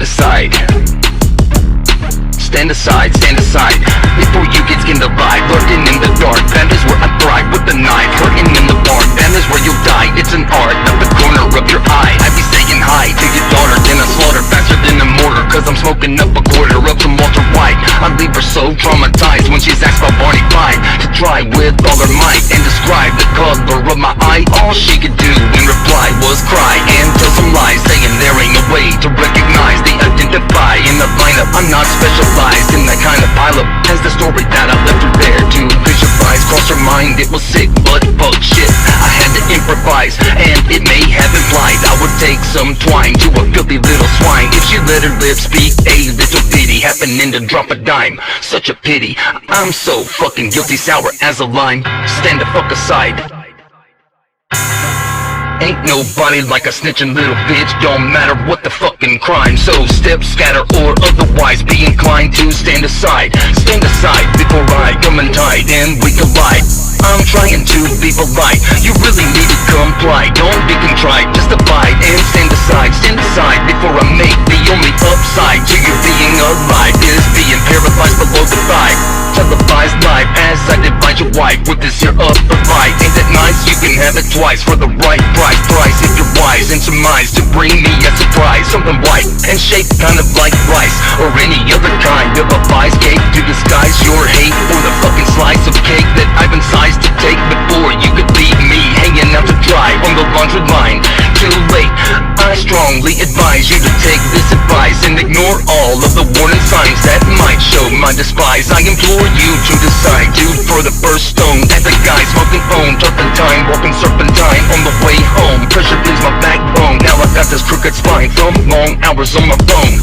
stand aside. Stand aside, stand aside, before you get skinned alive. Lurking in the dark, that is where I thrive. With the knife, hurting in the bark, that is where you'll die. It's an art, at the corner of your eye. I be saying hi to your daughter, then I slaughter faster than a mortar. Cause I'm smoking up a quarter of some Walter White. I leave her so traumatized when she's asked about Barney Fife to try with all her might and describe the color of my eye. All she could do in reply was cry and tell some lies, saying there ain't no way to recognize the identify in the lineup. I'm not specialized in that kind of pileup. As the story that I left her there to visualize crossed her mind, it was sick, but fuck shit, I had to improvise. And it may have implied I would take some twine to a filthy little swine if she let her lips speak a little bitty, happening to drop a dime. Such a pity, I'm so fucking guilty, sour as a lime. Stand the fuck aside. Ain't nobody like a snitching little bitch, don't matter what the fucking crime. So step, scatter, or otherwise be inclined to stand aside. Stand aside before I come untied and we collide. I'm trying to be polite, you really need to comply. Don't be contrite, just abide and stand aside. Stand aside before I make the only upside to you being alive is being paralyzed below the thigh. Televised live as I divide your wife with this here upper fight. Ain't that nice? You can have it twice for the right price. If you're wise and surmise to bring me a surprise, something white and shaped kind of like rice or any other kind of a vice cake to disguise your hate for the fucking slice of cake that I've incised to take before you could leave me hanging out to dry on the laundry line. Too late, I strongly advise you to take this advice and ignore all of the warning signs that might show my despise. I implore you to decide to throw the first stone at the guy smoking phone, turpentine, walking serpentine on the way home. Pressure bleeds my backbone, now I've got this crooked spine from long hours on my phone.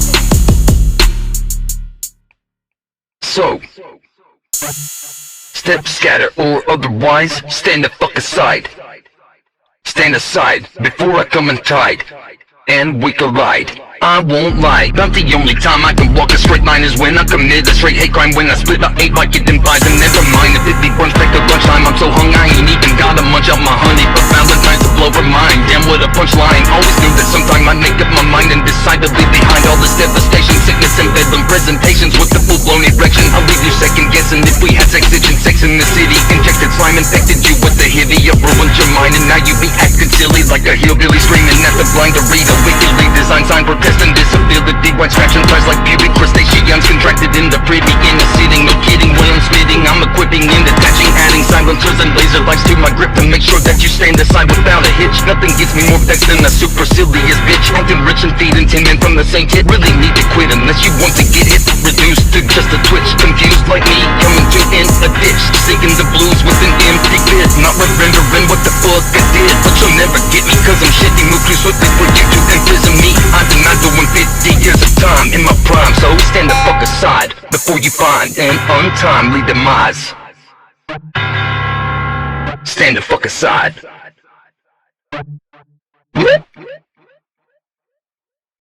So step, scatter, or otherwise stand the fuck aside. Stand aside before I come untied and we collide. I won't lie, about the only time I can walk a straight line is when I commit a straight hate crime. When I split, I ate like it implies. And never mind if it be brunch back at lunchtime. I'm so hung I ain't even gotta munch out my honey, but Valentine's to blow her mind. Damn, what a punchline. Always knew that sometime I'd make up my mind and decide to leave behind all this devastation, sickness and bedlam presentations with the full-blown erection. I'll leave you second guessing if we had sex itching, sex in the city. Injected slime infected you with the heavy, it ruined your mind. And now you be acting silly like a hillbilly screaming at the blind arena. Wickedly designed sign protesting disability, white scratching ties like pubic crustaceans contracted in the privy in the sitting. No kidding when I'm spitting, I'm equipping and detaching, adding silencers and laser lights to my grip to make sure that you stand aside without a hitch. Nothing gets me more vexed than a supercilious bitch acting rich and feeding 10 men from the same tit. Really need to quit unless you want to get hit, reduced to just a twitch. Confused like me, coming to in a ditch, sinking the blues with an empty pit. Not remembering what the fuck I did, but you'll never get me cause I'm shitty. Move too swiftly for you to imprison me. I'm not doing 50 years of time in my prime, so stand the fuck aside before you find an untimely demise. Stand the fuck aside.